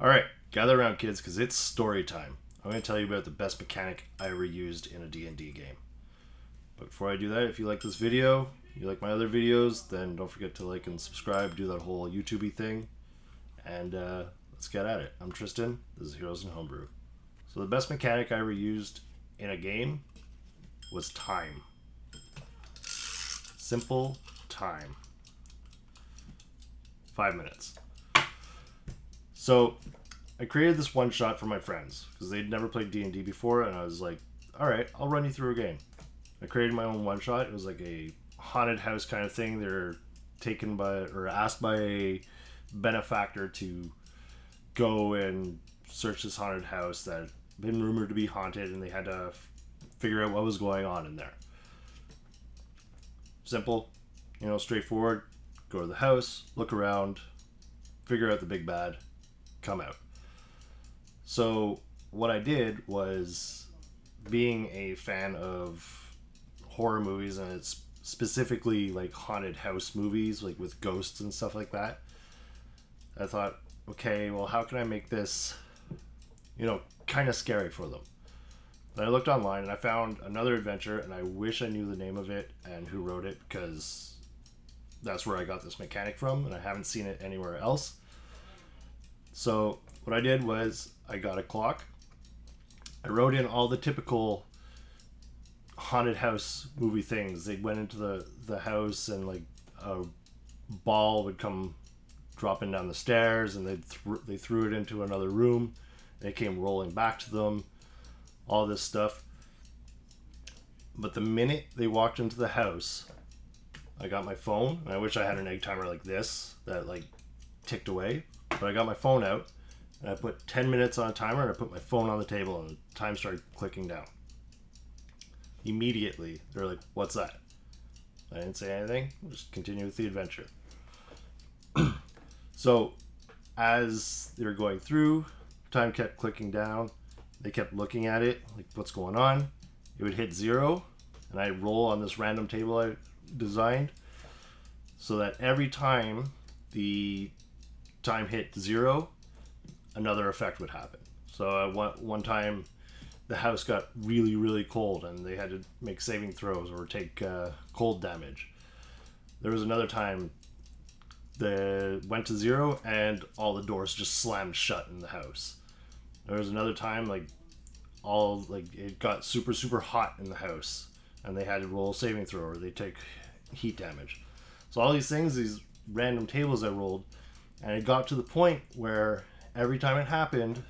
All right, gather around, kids, because it's story time. I'm going to tell you about the best mechanic I ever used in a D&D game. But before I do that, if you like this video, you like my other videos, then don't forget to like and subscribe, do that whole YouTube-y thing, and let's get at it. I'm Tristan, this is Heroes and Homebrew. So the best mechanic I ever used in a game was time. Simple time. 5 minutes. So I created this one shot for my friends because they'd never played D&D before, and I was like, all right, I'll run you through a game. I created my own one shot. It was like a haunted house kind of thing. They're taken by or asked by a benefactor to go and search this haunted house that had been rumored to be haunted, and they had to figure out what was going on in there. Simple, straightforward. Go to the house, look around, figure out the big bad, come out. So what I did was, being a fan of horror movies, and it's specifically like haunted house movies, like with ghosts and stuff like that, I thought, okay, well, how can I make this, kind of scary for them? And I looked online and I found another adventure, and I wish I knew the name of it and who wrote it, because that's where I got this mechanic from, and I haven't seen it anywhere else. So what I did was I got a clock. I wrote in all the typical haunted house movie things. They went into the house, and like a ball would come dropping down the stairs, and they threw it into another room. And it came rolling back to them. All this stuff. But the minute they walked into the house, I got my phone, and I wish I had an egg timer like this that like ticked away. But I got my phone out, and I put 10 minutes on a timer, and I put my phone on the table, and the time started clicking down. Immediately, they're like, "What's that?" I didn't say anything. Just continue with the adventure. So, as they were going through, time kept clicking down. They kept looking at it, like, what's going on? It would hit 0, and I'd roll on this random table I designed, so that every time the time hit 0, another effect would happen. So one time the house got really, really cold, and they had to make saving throws or take cold damage. There was another time that went to 0, and all the doors just slammed shut in the house. There was another time it got super, super hot in the house, and they had to roll a saving throw or they take heat damage. So all these things, these random tables I rolled, and it got to the point where every time it happened,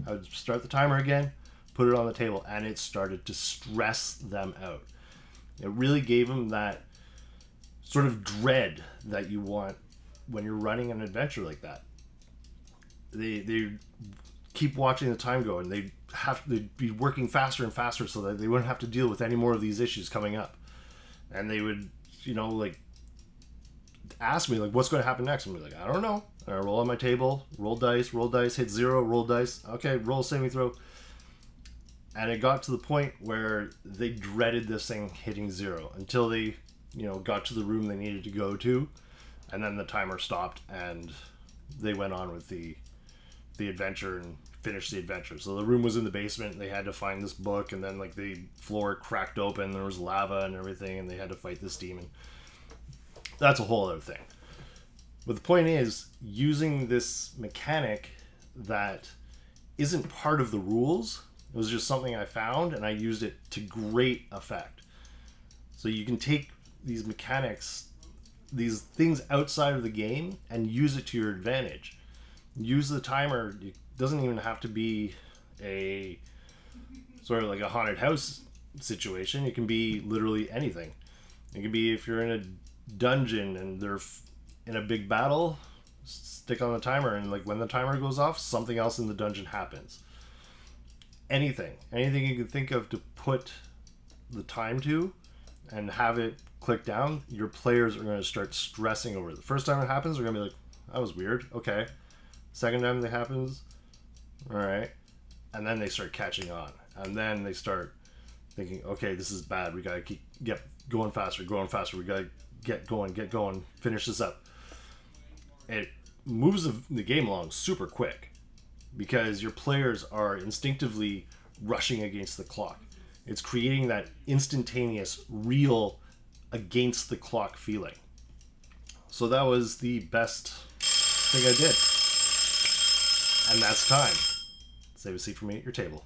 I would start the timer again, put it on the table, and it started to stress them out. It really gave them that sort of dread that you want when you're running an adventure like that. They keep watching the time go, and they'd be working faster and faster so that they wouldn't have to deal with any more of these issues coming up. And they would, ask me, like, what's going to happen next? I'm like, I don't know. And I roll on my table, roll dice, hit 0, roll dice. Okay, roll saving throw. And it got to the point where they dreaded this thing hitting 0 until they, got to the room they needed to go to. And then the timer stopped, and they went on with the adventure and finished the adventure. So the room was in the basement, and they had to find this book, and then like the floor cracked open, there was lava and everything, and they had to fight this demon. That's a whole other thing. But the point is, using this mechanic that isn't part of the rules, it was just something I found, and I used it to great effect. So you can take these mechanics, these things outside of the game, and use it to your advantage. Use the timer. It doesn't even have to be a sort of like a haunted house situation. It can be literally anything. It can be if you're in a dungeon and they're in a big battle, stick on the timer, and like when the timer goes off, something else in the dungeon happens. Anything you can think of to put the time to and have it click down, your players are going to start stressing over it. The first time it happens, they're going to be like, that was weird. Okay. Second time it happens, all right. And then they start catching on. And then they start thinking, okay, this is bad. We got to get going faster. We got to get going, finish this up. It moves the game along super quick. because your players are instinctively rushing against the clock. It's creating that instantaneous, real, against the clock feeling. So that was the best thing I did. And that's time. Save a seat for me at your table.